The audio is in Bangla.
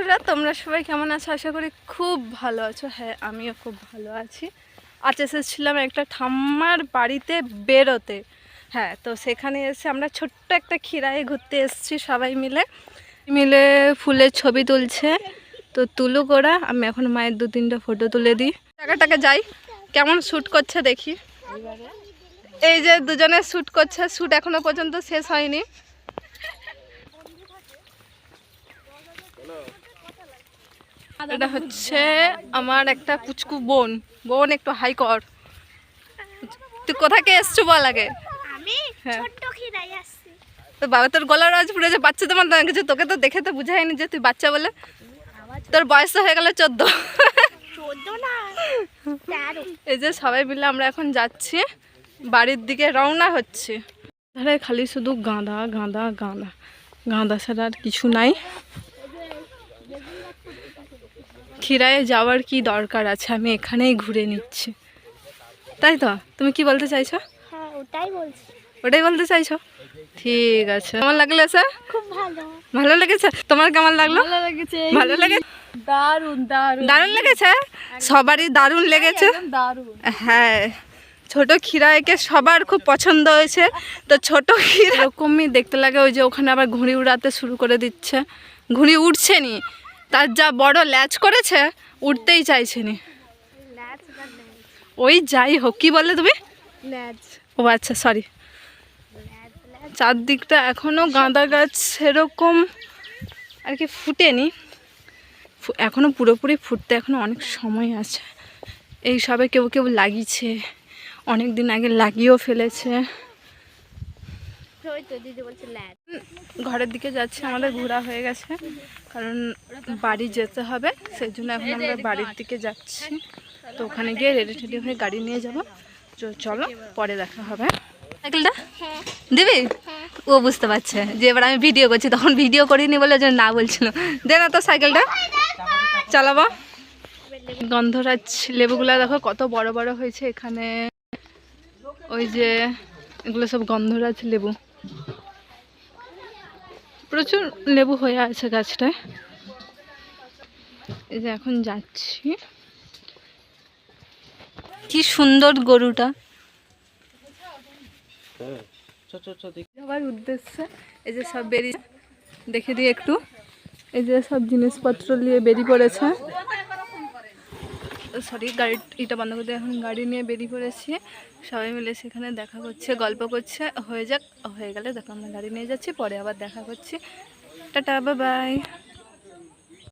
বন্ধুরা, তোমরা সবাই কেমন আছো? আশা করি খুব ভালো আছো। হ্যাঁ, আমিও খুব ভালো আছি। আজ এসেছিলাম একটা ঠাম্মার বাড়িতে বেরোতে। হ্যাঁ, তো সেখানে এসে আমরা ছোট্ট একটা খিরায়ে ঘুরতে এসেছি সবাই মিলে মিলে ফুলের ছবি তুলছে। তো তুলুক ওরা, আমি এখন মায়ের 2-3টা ফটো তুলে দিই। টাকাটাকে যাই, কেমন শ্যুট করছে দেখি। এই যে দুজনে শ্যুট করছে, শ্যুট এখনো পর্যন্ত শেষ হয়নি। এটা হচ্ছে আমার একটা পুচকু বোন। বোন একটু হাই কর। তুই কোথা থেকে এসছো বল আগে? আমি হ্যাঁ, ছোট্ট খিরাই আসছি। তো বাবা তোর গলার আওয়াজ পুরো যে বাচ্চা তোমার দাঁড়া গেছে, তোকে তো দেখে তো বুঝায়নি যে তুই বাচ্চা বলে। তোর বয়স তো হয়ে গেল 14। 14 না 13। এই যে সবাই মিলে আমরা এখন যাচ্ছি বাড়ির দিকে, রওনা হচ্ছে। ধারে খালি শুধু গাঁদা গাঁদা গাঁদা, গাঁদা ছাড়া আর কিছু নাই। খিরায়ে যাওয়ার কি দরকার আছে, আমি এখানেই ঘুরে নিচ্ছি। তাই তো, তুমি কি বলতে চাইছো? হ্যাঁ, ওটাই বলছি। ওটাই বলতে চাইছো? ঠিক আছে। কেমন লাগলো স্যার? খুব ভালো। ভালো লেগেছে? তোমার কেমন লাগলো? ভালো লেগেছে। ভালো লেগেছে? দারুণ দারুণ দারুণ লেগেছে? সবারই দারুণ লেগেছে। দারুণ। হ্যাঁ, ছোট খিরাইকে সবার খুব পছন্দ হয়েছে। তো ছোট খিরা এরকমই দেখতে লাগে। ওই যে ওখানে আবার ঘুড়ি উড়াতে শুরু করে দিচ্ছে। ঘুড়ি উঠছে নি, তার যা বড় ল্যাচ করেছে, উঠতেই চাইছে নি। ওই যাই হোক, কি বললে তুমি? ও আচ্ছা, সরি। চারদিকটা এখনো গাঁদা গাছ সেরকম আর কি ফুটেনি, এখনো পুরোপুরি ফুটতে এখনো অনেক সময় আছে। এই সবে কেউ কেউ লাগিয়েছে, অনেক দিন আগে লাগিয়েও ফেলেছে। ঘরের দিকে যাচ্ছে, আমাদের ঘোরা হয়ে গেছে, কারণ বাড়ি যেতে হবে, সেই জন্য এখন আমরা বাড়ির দিকে যাচ্ছি। তো ওখানে গিয়ে রেডি টেডি হয়ে গাড়ি নিয়ে যাবো। চলো, পরে দেখা হবে। সাইকেলটা দিবি? ও বুঝতে পারছে যে এবার আমি ভিডিও করছি, তখন ভিডিও করিনি বলে যে না বলছিল। দে না তো সাইকেলটা, চালাবো। গন্ধরাজ লেবুগুলা দেখো কত বড় বড় হয়েছে এখানে। ওই যে এগুলো সব গন্ধরাজ লেবু, প্রচুর লেবু হয়ে আছে গাছটায়। এই যে এখন যাচ্ছি। কি সুন্দর গরুটা। যাওয়ার উদ্দেশ্যে এই যে সব বেরিয়ে দেখে দিয়ে একটু, এই যে সব জিনিসপত্র নিয়ে বেরিয়ে পড়েছে। সরি, গাড়িটা বন্ধ করে দিয়ে এখন গাড়ি নিয়ে বেরিয়ে পড়েছি। সবাই মিলে সেখানে দেখা করছে, গল্প করছে। হয়ে গেলে দেখো আমরা গাড়ি নিয়ে যাচ্ছি, পরে আবার দেখা করছি। Tata, bye bye.